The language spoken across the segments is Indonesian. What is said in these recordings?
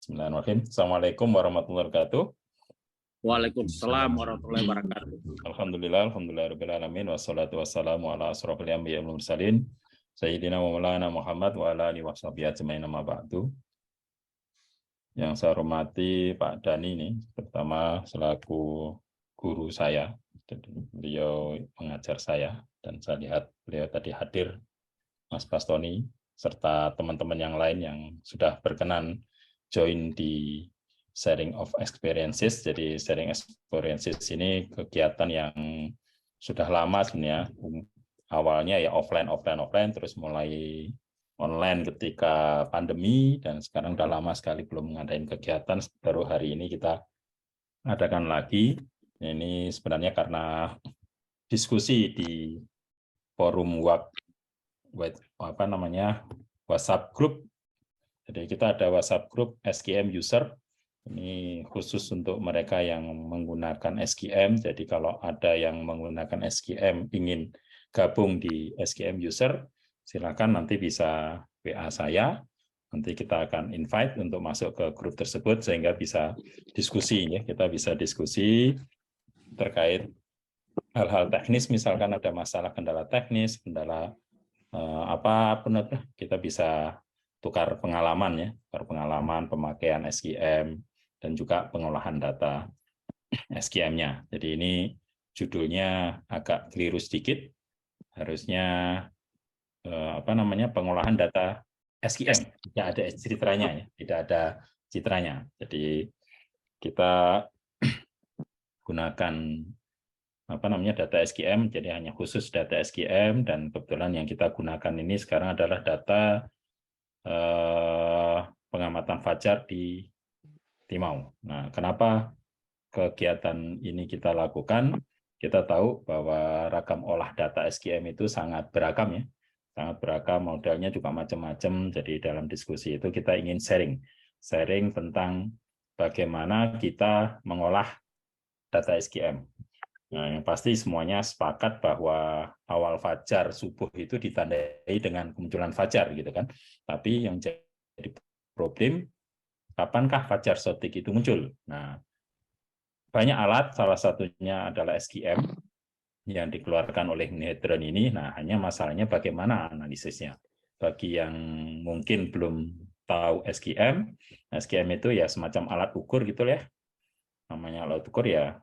Bismillahirrahmanirrahim. Assalamualaikum warahmatullahi wabarakatuh. Waalaikumsalam warahmatullahi wabarakatuh. Alhamdulillahirrahmanirrahim. Wassalatu wassalamu ala asrofil anbiya'i wal mursalin. Sayyidina wa maulana Muhammad wa ala alihi washabihi ajmain amma ba'du. Yang saya hormati Pak Dani ini, pertama selaku guru saya. Beliau mengajar saya dan saya lihat beliau tadi hadir, Mas Bastoni, serta teman-teman yang lain yang sudah berkenan join di sharing of experiences. Jadi sharing experiences ini kegiatan yang sudah lama sebenarnya. Awalnya ya offline, terus mulai online ketika pandemi, dan sekarang udah lama sekali belum mengadain kegiatan. Baru hari ini kita adakan lagi. Ini sebenarnya karena diskusi di forum WhatsApp group. Jadi kita ada WhatsApp group SKM user. Ini khusus untuk mereka yang menggunakan SKM. Jadi kalau ada yang menggunakan SKM ingin gabung di SKM user, silakan nanti bisa WA saya. Nanti kita akan invite untuk masuk ke grup tersebut sehingga bisa diskusi ya. Kita bisa diskusi terkait hal-hal teknis, misalkan ada masalah kendala teknis, kendala apapun, kita bisa tukar pengalaman ya, pemakaian SKM dan juga pengolahan data SKM-nya. Jadi ini judulnya agak keliru sedikit, harusnya pengolahan data SKM, tidak ada citranya ya, tidak ada citranya. Jadi kita gunakan data SKM, jadi hanya khusus data SKM, dan kebetulan yang kita gunakan ini sekarang adalah data pengamatan fajar di Timau. Nah, kenapa kegiatan ini kita lakukan? Kita tahu bahwa ragam olah data SKM itu sangat beragam ya, sangat beragam, modelnya juga macam-macam. Jadi dalam diskusi itu kita ingin sharing tentang bagaimana kita mengolah data SKM. Nah, yang pasti semuanya sepakat bahwa awal fajar subuh itu ditandai dengan kemunculan fajar gitu kan. Tapi yang jadi problem, kapankah fajar sotik itu muncul? Nah, banyak alat, salah satunya adalah SKM yang dikeluarkan oleh Nihedron ini. Nah, hanya masalahnya bagaimana analisisnya. Bagi yang mungkin belum tahu SKM itu ya semacam alat ukur gitu ya. Namanya alat ukur ya,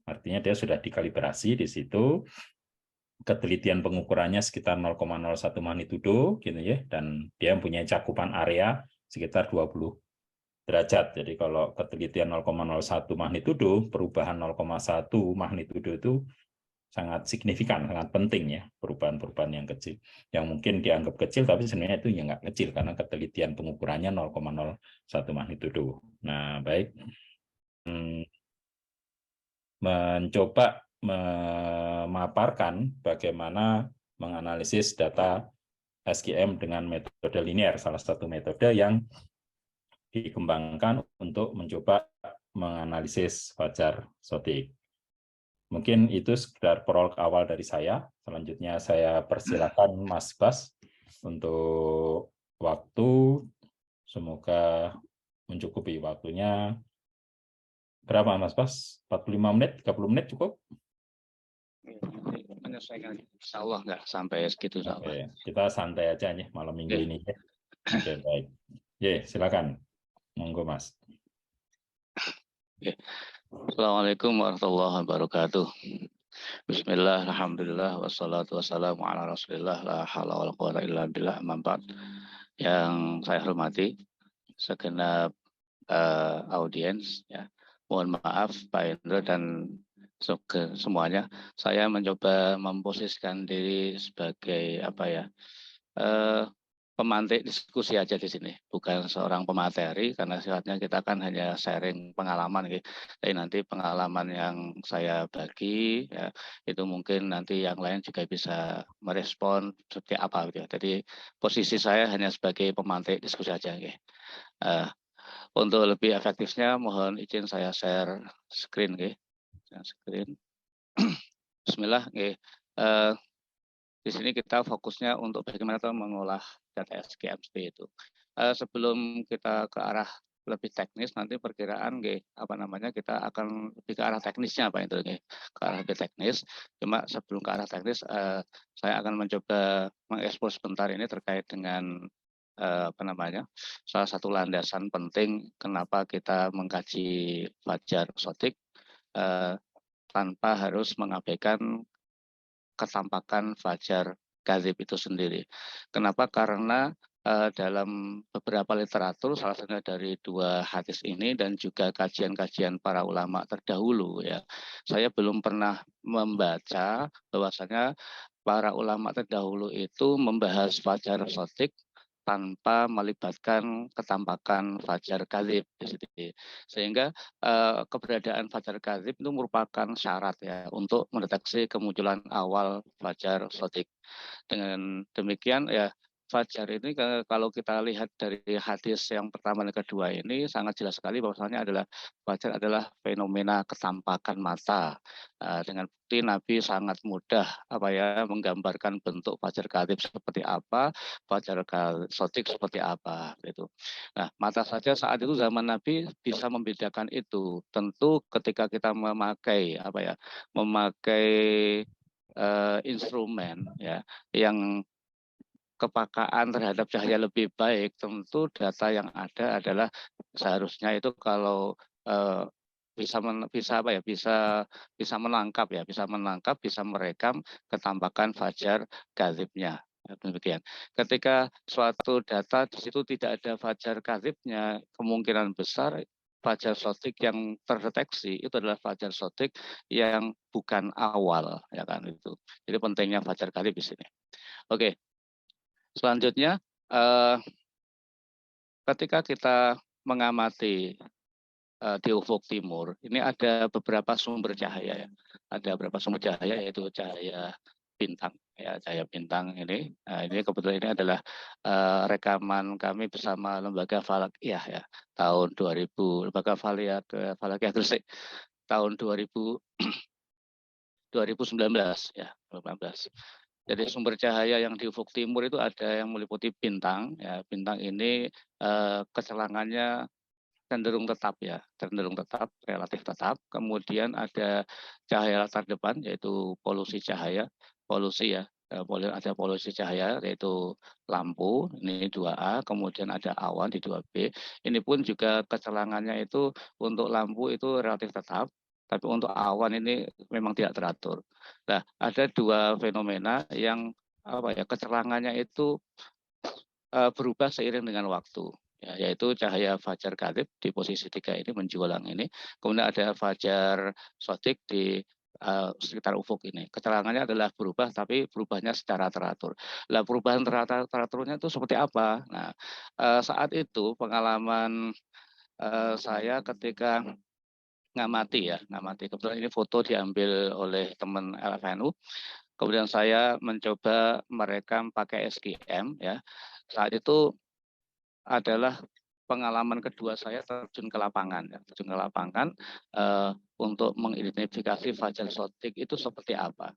artinya dia sudah dikalibrasi di situ, ketelitian pengukurannya sekitar 0,01 magnitudo gitu ya, dan dia mempunyai cakupan area sekitar 20 derajat. Jadi kalau ketelitian 0,01 magnitudo, perubahan 0,1 magnitudo itu sangat signifikan, sangat penting ya, perubahan-perubahan yang kecil, yang mungkin dianggap kecil tapi sebenarnya itu ya nggak kecil karena ketelitian pengukurannya 0,01 magnitudo. Nah, baik. Mencoba memaparkan bagaimana menganalisis data SKM dengan metode linear, salah satu metode yang dikembangkan untuk mencoba menganalisis fajar sotik. Mungkin itu sekedar prolog awal dari saya. Selanjutnya saya persilakan Mas Bas untuk waktu. Semoga mencukupi waktunya. Berapa Mas Bas? 45 menit, 30 menit cukup? Menyesuaikan, insya Allah nggak sampai segitu. Oke, kita santai aja nih malam minggu ini. Oke, baik. Silakan. Monggo Mas. Assalamualaikum warahmatullahi wabarakatuh. Bismillah, alhamdulillah, wassalatu wassalamu ala rasulillah, la hawla wa la quwwata illa billah, mampat. Yang saya hormati segenap audiens ya. Mohon maaf Pak Indro dan semuanya. Saya mencoba memposisikan diri sebagai pemantik diskusi aja di sini, bukan seorang pemateri karena sifatnya kita kan hanya sharing pengalaman gitu. Tapi nanti pengalaman yang saya bagi ya, itu mungkin nanti yang lain juga bisa merespon seperti apa gitu. Jadi posisi saya hanya sebagai pemantik diskusi aja gitu. Untuk lebih efektifnya mohon izin saya share screen gitu. Screen. Bismillah gitu. Di sini kita fokusnya untuk bagaimana kita mengolah data SKM seperti itu. Sebelum kita ke arah lebih teknis nanti perkiraan nggih, apa namanya, kita akan lebih ke arah teknisnya Pak Hendro nggih, ke arah lebih teknis. Cuma sebelum ke arah teknis, saya akan mencoba mengekspos sebentar ini terkait dengan apa namanya, salah satu landasan penting kenapa kita mengkaji Fajar Shottik tanpa harus mengabaikan ketampakan Fajar Ghalib itu sendiri. Kenapa? Karena dalam beberapa literatur, salah satunya dari dua hadis ini dan juga kajian-kajian para ulama terdahulu ya, saya belum pernah membaca bahwasanya para ulama terdahulu itu membahas Fajar Shottik tanpa melibatkan ketampakan Fajar Ghalib di situ. Sehingga keberadaan Fajar Ghalib itu merupakan syarat ya untuk mendeteksi kemunculan awal Fajar Shottik. Dengan demikian ya Fajar ini kalau kita lihat dari hadis yang pertama dan kedua ini sangat jelas sekali bahwasanya adalah Fajar adalah fenomena ketampakan mata. Dengan bukti Nabi sangat mudah apa ya menggambarkan bentuk Fajar Ghalib seperti apa, Fajar Shottik seperti apa gitu. Nah, mata saja saat itu zaman Nabi bisa membedakan itu. Tentu ketika kita memakai apa ya, memakai instrumen ya yang kepekaan terhadap cahaya lebih baik, tentu data yang ada adalah seharusnya itu kalau bisa apa ya bisa menangkap bisa merekam ketampakan Fajar Ghalibnya. Demikian. Ketika suatu data di situ tidak ada Fajar Ghalibnya, kemungkinan besar Fajar Shottik yang terdeteksi itu adalah Fajar Shottik yang bukan awal, ya kan itu. Jadi pentingnya Fajar Ghalib di sini. Oke, selanjutnya ketika kita mengamati di ufuk timur, ini ada beberapa sumber cahaya ya. Ada beberapa sumber cahaya yaitu cahaya bintang ya, cahaya bintang ini. Nah, ini kebetulan ini adalah rekaman kami bersama Lembaga Falakiyah ya, tahun 2000 Lembaga Falakiyah Gresik tahun 2019 ya, 2019. Jadi sumber cahaya yang di ufuk timur itu ada yang meliputi bintang ya, bintang ini kecelangannya cenderung tetap ya, cenderung tetap, relatif tetap. Kemudian ada cahaya latar depan yaitu polusi cahaya, polusi ya, ada polusi cahaya yaitu lampu, ini 2A, kemudian ada awan di 2B. Ini pun juga kecelangannya itu untuk lampu itu relatif tetap, tapi untuk awan ini memang tidak teratur. Nah, ada dua fenomena yang apa ya, kecelangannya itu berubah seiring dengan waktu. Ya, yaitu cahaya Fajar Ghalib di posisi 3 ini menjulang ini, kemudian ada Fajar Shottik di sekitar ufuk ini. Kecelangannya adalah berubah, tapi berubahnya secara teratur. Nah, perubahan teraturnya itu seperti apa? Nah, saat itu pengalaman saya ketika ngamati. Kebetulan ini foto diambil oleh teman LFNU. Kemudian saya mencoba merekam pakai SGM ya. Saat itu adalah pengalaman kedua saya terjun ke lapangan, ya. Terjun ke lapangan untuk mengidentifikasi Fajar Shottik itu seperti apa.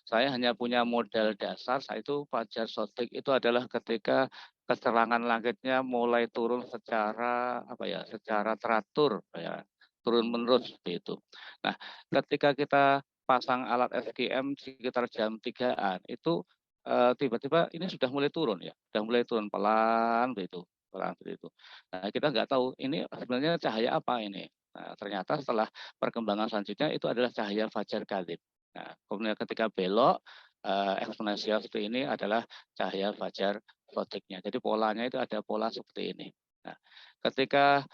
Saya hanya punya modal dasar, saat itu Fajar Shottik itu adalah ketika keterangan langitnya mulai turun secara apa ya, secara teratur ya, turun menurun seperti itu. Nah, ketika kita pasang alat SGM sekitar jam 3-an itu tiba-tiba ini sudah mulai turun ya, sudah mulai turun pelan begitu, pelan begitu. Nah, kita nggak tahu ini sebenarnya cahaya apa ini. Nah, ternyata setelah perkembangan selanjutnya itu adalah cahaya Fajar Ghalib. Nah, kemudian ketika belok eksponensial seperti ini adalah cahaya Fajar Shottiknya. Jadi polanya itu ada pola seperti ini. Nah, ketika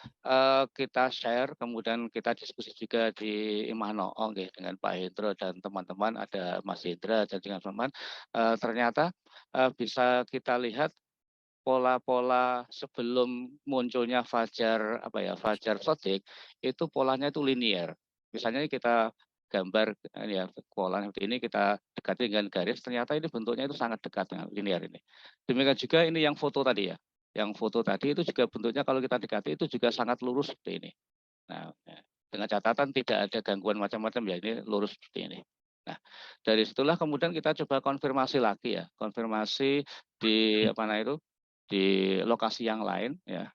kita share, kemudian kita diskusi juga di Imano dengan Pak Hendro dan teman-teman, ada Mas Hendra dan dengan teman-teman, ternyata bisa kita lihat pola-pola sebelum munculnya Fajar Shottik itu polanya itu linier. Misalnya kita gambar ya pola seperti ini kita dekati dengan garis, ternyata ini bentuknya itu sangat dekat dengan linier ini. Demikian juga ini yang foto tadi ya. Yang foto tadi itu juga bentuknya kalau kita dekati itu juga sangat lurus seperti ini. Nah, ya, dengan catatan tidak ada gangguan macam-macam ya, ini lurus seperti ini. Nah, dari situlah kemudian kita coba konfirmasi lagi ya, konfirmasi di apa namanya itu di lokasi yang lain ya.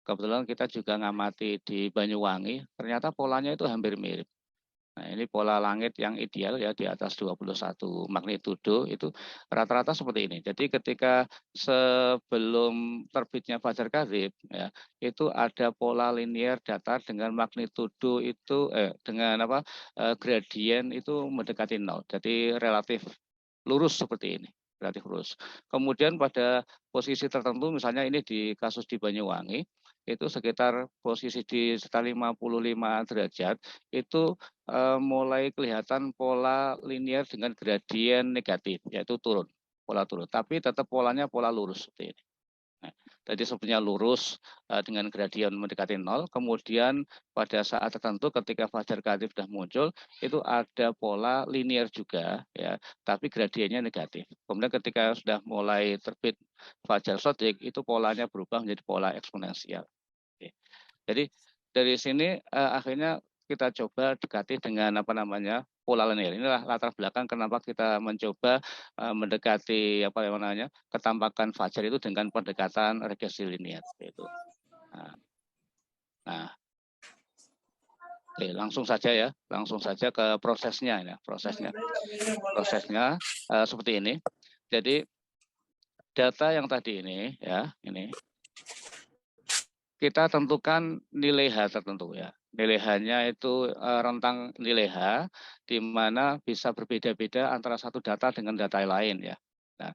kebetulan kita juga ngamati di Banyuwangi, ternyata polanya itu hampir mirip. Nah, ini pola langit yang ideal ya di atas 21 magnitudo itu rata-rata seperti ini. Jadi ketika sebelum terbitnya fajar kadzib ya, itu ada pola linear datar dengan magnitudo itu dengan gradien itu mendekati 0. Jadi relatif lurus seperti ini, relatif lurus. Kemudian pada posisi tertentu misalnya ini di kasus di Banyuwangi itu sekitar posisi di sekitar 55 derajat itu mulai kelihatan pola linear dengan gradien negatif, yaitu turun, pola turun. Tapi tetap polanya pola lurus seperti ini. Nah, jadi sebenarnya lurus dengan gradien mendekati 0, kemudian pada saat tertentu ketika fajar kadzib sudah muncul, itu ada pola linear juga, ya, tapi gradiennya negatif. Kemudian ketika sudah mulai terbit fajar shadiq, itu polanya berubah menjadi pola eksponensial. Oke. Jadi dari sini akhirnya kita coba dekati dengan pola linear. Inilah latar belakang kenapa kita mencoba mendekati ketampakan fajar itu dengan pendekatan regresi linear itu. Nah, oke, langsung saja ke prosesnya ya, prosesnya seperti ini. Jadi data yang tadi ini ya, ini kita tentukan nilai H tertentu ya. Nilai H-nya itu rentang nilai H di mana bisa berbeda-beda antara satu data dengan data lain ya. Nah,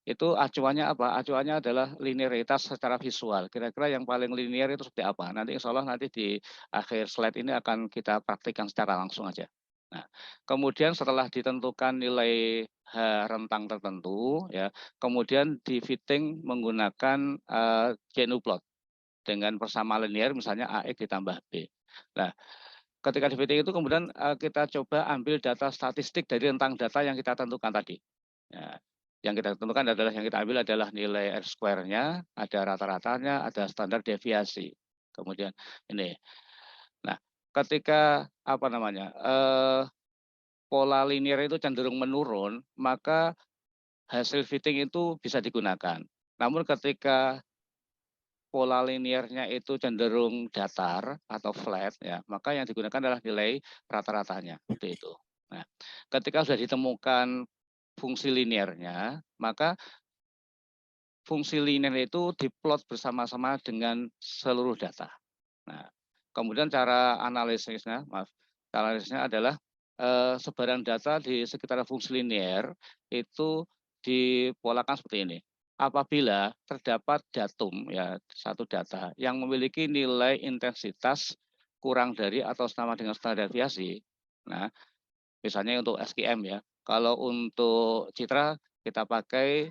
itu acuannya apa? Acuannya adalah linearitas secara visual. Kira-kira yang paling linear itu seperti apa? Nanti insya Allah nanti di akhir slide ini akan kita praktikkan secara langsung aja. Nah, kemudian setelah ditentukan nilai H rentang tertentu ya, kemudian di fitting menggunakan GNU plot dengan persamaan linear misalnya AX ditambah B. Nah, ketika di fitting itu kemudian kita coba ambil data statistik dari rentang data yang kita tentukan tadi. Ya, yang kita tentukan adalah yang kita ambil adalah nilai R-square-nya, ada rata-ratanya, ada standar deviasi. Kemudian ini. Nah, ketika pola linear itu cenderung menurun, maka hasil fitting itu bisa digunakan. Namun ketika pola linearnya itu cenderung datar atau flat ya, maka yang digunakan adalah nilai rata-ratanya seperti itu. Nah, ketika sudah ditemukan fungsi linearnya, maka fungsi linear itu diplot bersama-sama dengan seluruh data. Nah, kemudian cara analisisnya adalah sebaran data di sekitar fungsi linear itu dipolakan seperti ini. Apabila terdapat datum ya satu data yang memiliki nilai intensitas kurang dari atau sama dengan standar deviasi. Nah, misalnya untuk SQM ya. Kalau untuk citra kita pakai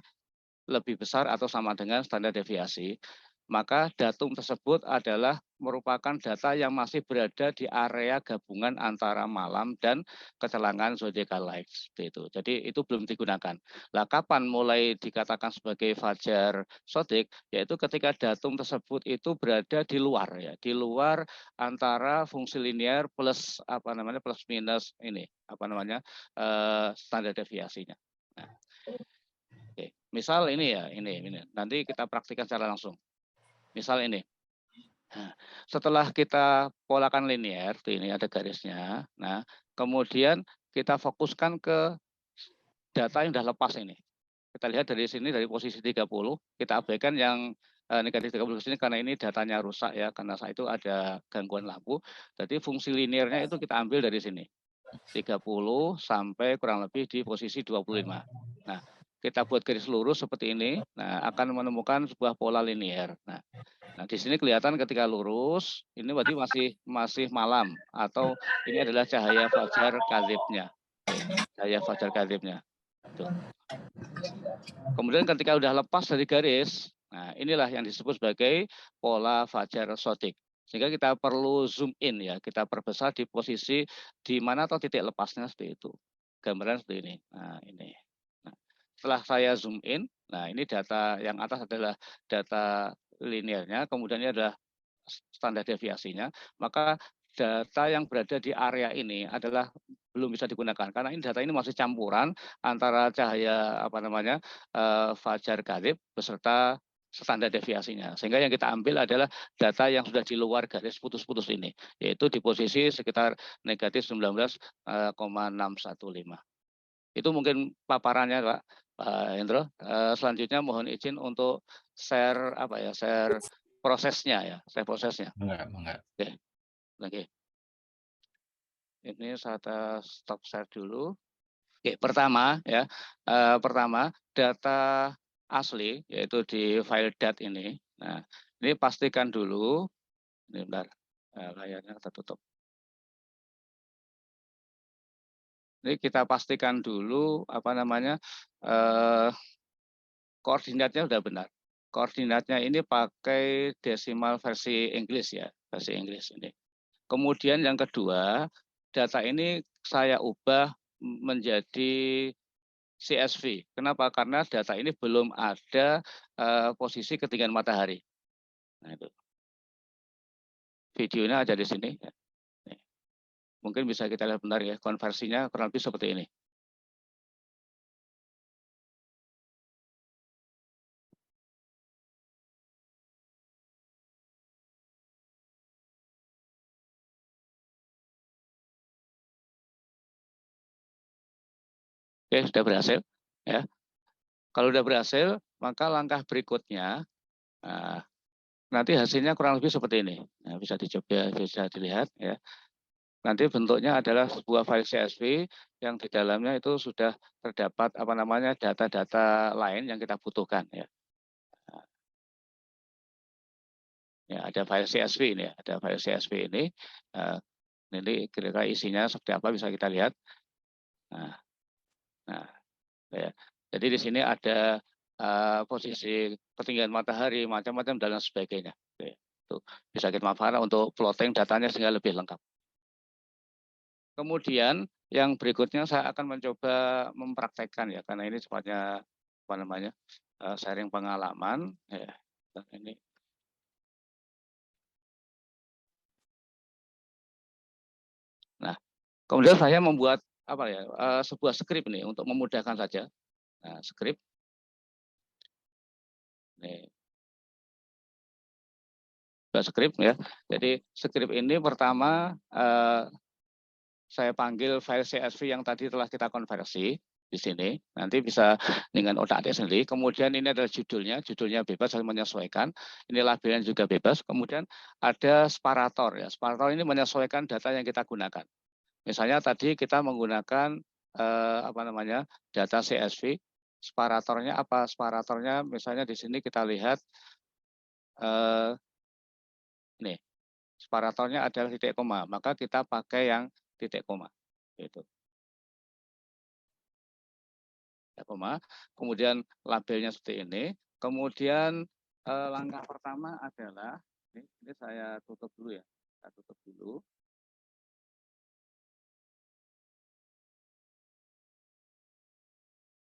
lebih besar atau sama dengan standar deviasi, maka datum tersebut adalah merupakan data yang masih berada di area gabungan antara malam dan kecelakaan zodiacal lights itu. Jadi itu belum digunakan. Lah kapan mulai dikatakan sebagai fajar shadiq? Yaitu ketika datum tersebut itu berada di luar ya, di luar antara fungsi linear plus plus minus ini standar deviasinya. Nah, oke. Misal ini ya, ini. Nanti kita praktikkan secara langsung. Misal ini. Nah, setelah kita polakan linear, ini ada garisnya. Nah, kemudian kita fokuskan ke data yang sudah lepas ini. Kita lihat dari sini, dari posisi 30, kita abaikan yang negatif 30 sini karena ini datanya rusak ya, karena saat itu ada gangguan lampu. Jadi fungsi linearnya itu kita ambil dari sini. 30 sampai kurang lebih di posisi 25. Nah, kita buat garis lurus seperti ini, nah akan menemukan sebuah pola linear. Nah, di sini kelihatan ketika lurus, ini berarti masih malam atau ini adalah cahaya fajar kadzibnya. Cahaya fajar kadzibnya. Kemudian ketika udah lepas dari garis, nah inilah yang disebut sebagai pola fajar shadiq. Sehingga kita perlu zoom in ya, kita perbesar di posisi di mana atau titik lepasnya seperti itu. Gambaran seperti ini. Nah, ini. Nah, setelah saya zoom in, nah ini data yang atas adalah data linearnya, kemudian ini adalah standar deviasinya, maka data yang berada di area ini adalah belum bisa digunakan karena ini data ini masih campuran antara cahaya fajar kadzib beserta standar deviasinya. Sehingga yang kita ambil adalah data yang sudah di luar garis putus-putus ini, yaitu di posisi sekitar negatif 19,615. Itu mungkin paparannya, Pak Hendro. Selanjutnya mohon izin untuk share share prosesnya ya, share prosesnya. Enggak. Oke. Ini saya stop share dulu. Oke, pertama data asli yaitu di file dat ini. Nah, ini pastikan dulu. Ini bentar, layarnya tertutup. Ini kita pastikan dulu koordinatnya sudah benar. Koordinatnya ini pakai desimal versi Inggris ya, versi Inggris ini. Kemudian yang kedua, data ini saya ubah menjadi CSV. Kenapa? Karena data ini belum ada posisi ketinggian matahari. Nah, itu. Videonya ada di sini. Mungkin bisa kita lihat benar ya, konversinya kurang lebih seperti ini. Oke, sudah berhasil. Ya. Kalau sudah berhasil, maka langkah berikutnya, nanti hasilnya kurang lebih seperti ini. Nah, bisa dicoba, bisa dilihat. Ya. Nanti bentuknya adalah sebuah file CSV yang di dalamnya itu sudah terdapat data-data lain yang kita butuhkan. Ya. Ya, ada file CSV ini, ada file CSV ini. Nanti kira-kira isinya seperti apa bisa kita lihat. Nah, ya. Jadi di sini ada posisi ketinggian matahari, macam-macam dan sebagainya. Itu bisa kita manfaatkan untuk plotting datanya sehingga lebih lengkap. Kemudian yang berikutnya saya akan mencoba mempraktekkan ya, karena ini sifatnya sharing pengalaman. Ya, ini. Nah, kemudian saya membuat sebuah skrip nih untuk memudahkan saja. Nah, skrip. Nih. Skrip ya. Jadi skrip ini pertama saya panggil file CSV yang tadi telah kita konversi di sini. Nanti bisa dengan otak-atik sendiri. Kemudian ini adalah judulnya bebas, saya menyesuaikan. Ini labelnya juga bebas. Kemudian ada separator ya. Separator ini menyesuaikan data yang kita gunakan. Misalnya tadi kita menggunakan data CSV. Separatornya apa? Separatornya misalnya di sini kita lihat ini. Separatornya adalah titik koma, maka kita pakai yang titik koma. Gitu. Titik koma. Kemudian labelnya seperti ini. Kemudian langkah pertama adalah ini saya tutup dulu ya. Saya tutup dulu.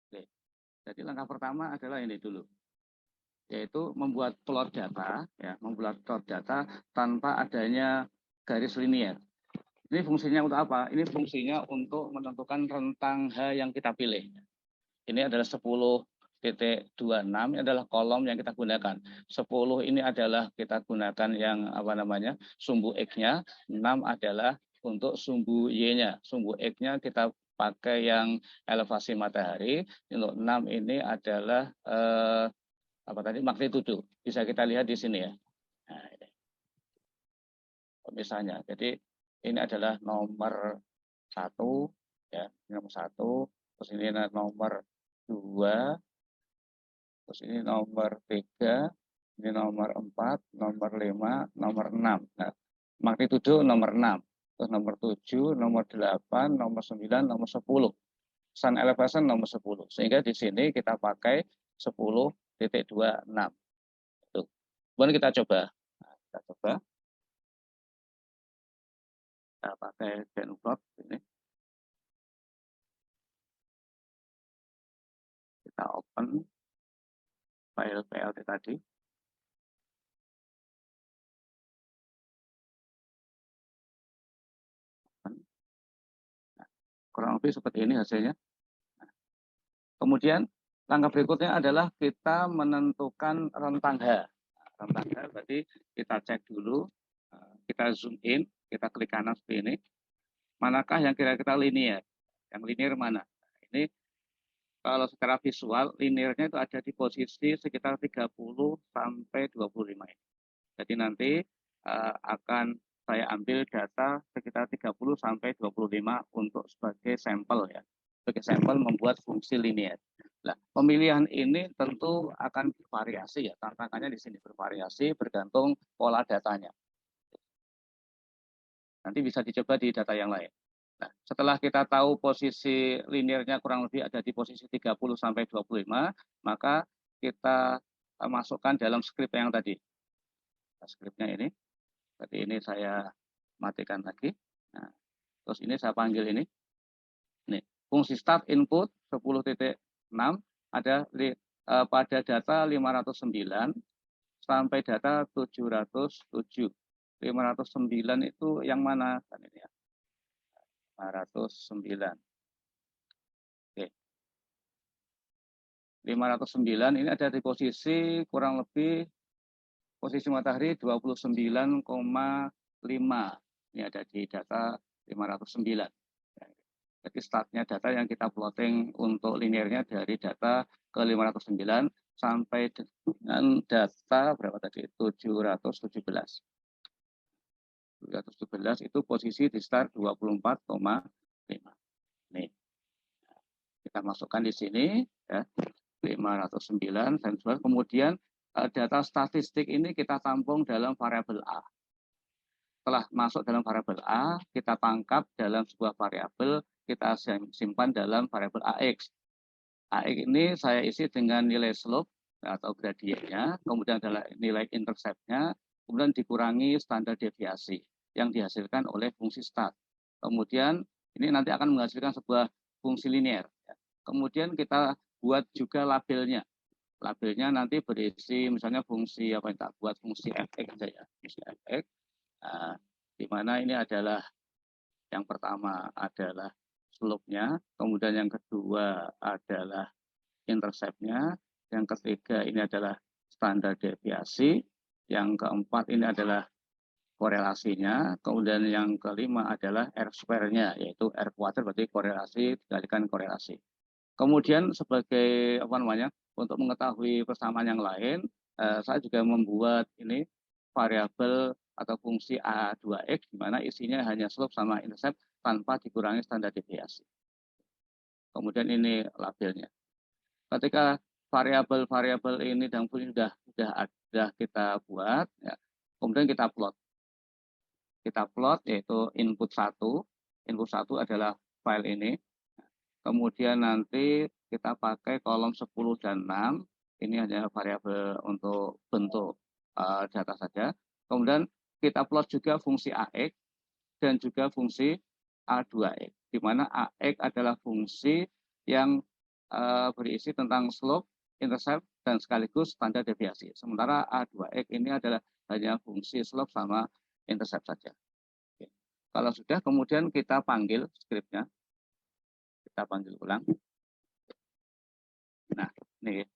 Oke. Jadi langkah pertama adalah ini dulu, yaitu membuat plot data, ya, membuat plot data tanpa adanya garis linier. Ini fungsinya untuk apa? Ini fungsinya untuk menentukan rentang H yang kita pilih. Ini adalah 10.26, ini adalah kolom yang kita gunakan. 10 ini adalah kita gunakan yang sumbu X-nya, 6 adalah untuk sumbu Y-nya. Sumbu X-nya kita pakai yang elevasi matahari, untuk 6 ini adalah magnitudo. Bisa kita lihat di sini ya. Nah, ini. Misalnya, jadi ini adalah nomor 1, ya, nomor 1, terus ini nomor 2, terus ini nomor 3, ini nomor 4, nomor 5, nomor 6. Nah, magnitudo nomor 6, terus nomor 7, nomor 8, nomor 9, nomor 10. Sun elevation nomor 10. Sehingga di sini kita pakai 10.26. Kemudian kita coba. Nah, kita pakai Zenplot ini. Kita open file PLT tadi. Nah, kurang lebih seperti ini hasilnya. Kemudian Langkah berikutnya adalah kita menentukan rentang H. Rentang H berarti kita cek dulu, kita zoom in, kita klik kanan seperti ini. Manakah yang kira-kira linear? Yang linear mana? Ini kalau secara visual, linearnya itu ada di posisi sekitar 30 sampai 25 ini. Jadi nanti akan saya ambil data sekitar 30 sampai 25 untuk sebagai sampel ya. Sebagai sampel membuat fungsi linear. Nah, pemilihan ini tentu akan bervariasi ya. Tantangannya di sini bervariasi bergantung pola datanya. Nanti bisa dicoba di data yang lain. Nah, setelah kita tahu posisi linearnya kurang lebih ada di posisi 30 sampai 25, maka kita masukkan dalam skrip yang tadi. Nah, skripnya ini. Berarti ini saya matikan lagi. Nah, terus ini saya panggil ini. Nih, fungsi start input 10.6 ada pada data 509 sampai data 707. 509 itu yang mana? Kan ini ya. 509. Oke. 509 ini ada di posisi kurang lebih posisi matahari 29,5. Ini ada di data 509. Jadi startnya data yang kita plotting untuk linearnya dari data ke 509 sampai dengan data berapa tadi? 717. 717 itu posisi di start 24,5. Nih, kita masukkan di sini ya 509 dan kemudian data statistik ini kita tampung dalam variabel A. Setelah masuk dalam variabel A, kita tangkap dalam sebuah variabel, kita simpan dalam variabel AX. AX ini saya isi dengan nilai slope atau gradiennya, kemudian adalah nilai interceptnya, kemudian dikurangi standar deviasi yang dihasilkan oleh fungsi start. Kemudian ini nanti akan menghasilkan sebuah fungsi linear. Kemudian kita buat juga labelnya. Labelnya nanti berisi misalnya fungsi apa kita buat fungsi fx saja, fungsi fx. Nah, di mana ini adalah yang pertama adalah slope-nya, kemudian yang kedua adalah intercept-nya, yang ketiga ini adalah standar deviasi, yang keempat ini adalah korelasinya, kemudian yang kelima adalah R square-nya, yaitu R kuadrat berarti korelasi dikalikan korelasi. Kemudian sebagai apa namanya untuk mengetahui persamaan yang lain, saya juga membuat ini variabel atau fungsi A2X di mana isinya hanya slope sama intercept tanpa dikurangi standar deviasi. Kemudian ini labelnya. Ketika variabel-variabel ini dan fungsi sudah kita buat, ya, kemudian kita plot. Kita plot yaitu input 1. Input 1 adalah file ini. Kemudian nanti kita pakai kolom 10 dan 6. Ini hanya variabel untuk bentuk data saja. Kemudian kita plot juga fungsi AX dan juga fungsi A2X. Di mana AX adalah fungsi yang berisi tentang slope, intercept, dan sekaligus standar deviasi. Sementara A2X ini adalah hanya fungsi slope sama intercept saja. Oke. Kalau sudah, kemudian kita panggil skripnya. Kita panggil ulang. Nah, ini.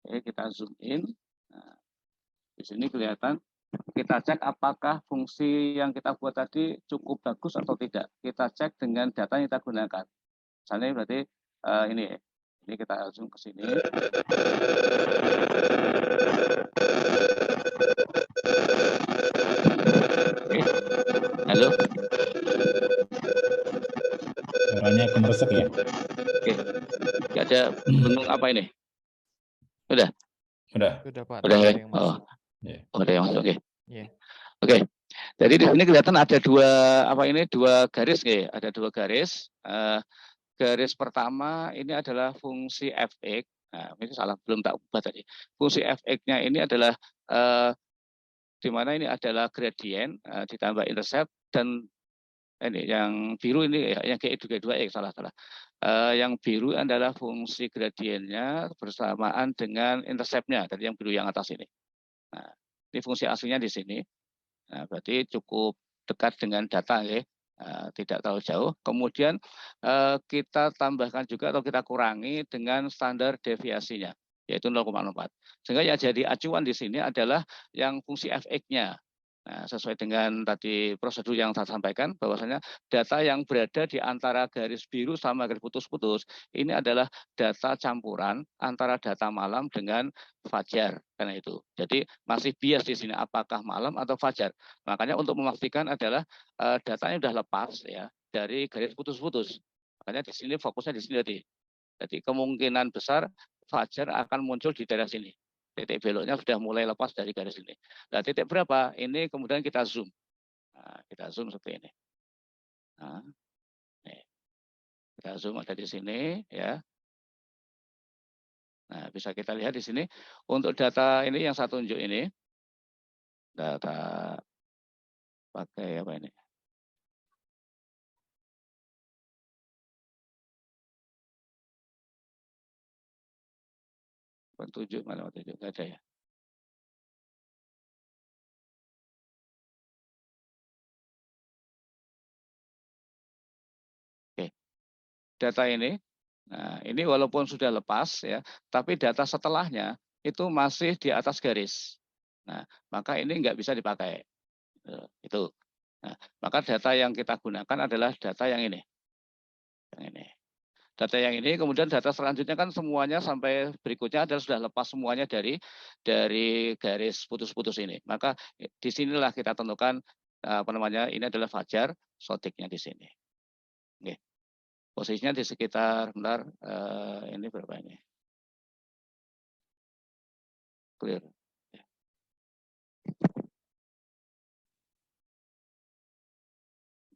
Oke, kita zoom in. Nah, di sini kelihatan. Kita cek apakah fungsi yang kita buat tadi cukup bagus atau tidak. Kita cek dengan data yang kita gunakan. Misalnya berarti ini kita zoom ke sini. Oke. Halo. Suaranya kemeresek ya. Oke. Gak ada bentuk apa ini? Udah. Sudah Pak. Udah ya. Yang masuk. Ada yang masuk. Oke. Yeah. Oke. Jadi di sini kelihatan ada dua garis ya. Ada dua garis. Garis pertama ini adalah fungsi fx. Nah, ini salah belum tak ubah tadi. Fungsi fx-nya ini adalah di mana ini adalah gradien ditambah intercept dan ini yang biru ini yang G2X salah. Yang biru adalah fungsi gradiennya bersamaan dengan intercept-nya dari yang biru yang atas ini. Nah, ini fungsi aslinya di sini. Nah, berarti cukup dekat dengan data ya. tidak terlalu jauh. Kemudian kita tambahkan juga atau kita kurangi dengan standar deviasinya, yaitu 0,04. Sehingga yang jadi acuan di sini adalah yang fungsi fx-nya. Nah, sesuai dengan tadi prosedur yang saya sampaikan, bahwasanya data yang berada di antara garis biru sama garis putus-putus, ini adalah data campuran antara data malam dengan fajar. Karena itu, jadi masih bias di sini apakah malam atau fajar. Makanya untuk memastikan adalah datanya sudah lepas ya dari garis putus-putus. Makanya di sini fokusnya di sini tadi. Jadi kemungkinan besar fajar akan muncul di daerah sini. Titik beloknya sudah mulai lepas dari garis ini. Nah, titik berapa? Ini kemudian kita zoom. Nah, kita zoom seperti ini. Nah, kita zoom ada di sini ya. Nah, bisa kita lihat di sini untuk data ini yang saya tunjuk ini data pakai apa ini? Petunjuk mana petunjuk? Enggak ada ya. Oke. Data ini, nah ini walaupun sudah lepas ya, tapi data setelahnya itu masih di atas garis. Nah, maka ini nggak bisa dipakai. Itu. Nah, maka data yang kita gunakan adalah data yang ini. Yang ini. Data yang ini, kemudian data selanjutnya kan semuanya sampai berikutnya adalah sudah lepas semuanya dari garis putus-putus ini. Maka disinilah kita tentukan apa namanya, ini adalah fajar, sotiknya di sini. Oke. Posisinya di sekitar, bentar, ini berapa ini? Clear.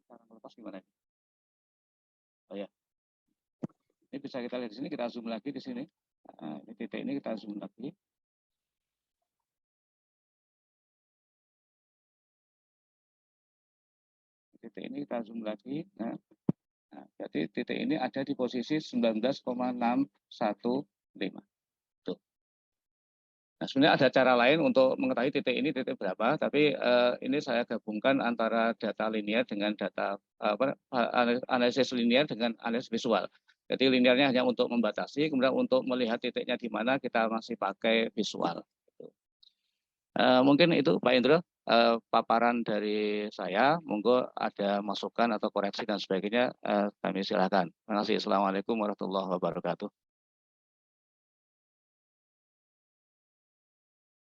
Cara melepas gimana? Oh ya, ini bisa kita lihat di sini, kita zoom lagi di sini. Nah, ini titik ini kita zoom lagi. Titik ini kita zoom lagi. Nah, jadi titik ini ada di posisi 19,615. Tuh. Nah, sebenarnya ada cara lain untuk mengetahui titik ini titik berapa, tapi ini saya gabungkan antara data linear dengan data analisis linear dengan analisis visual. Jadi linearnya hanya untuk membatasi, kemudian untuk melihat titiknya di mana kita masih pakai visual. Mungkin itu Pak Indro, paparan dari saya. Monggo ada masukan atau koreksi dan sebagainya, kami silakan. Terima kasih. Assalamualaikum warahmatullahi wabarakatuh.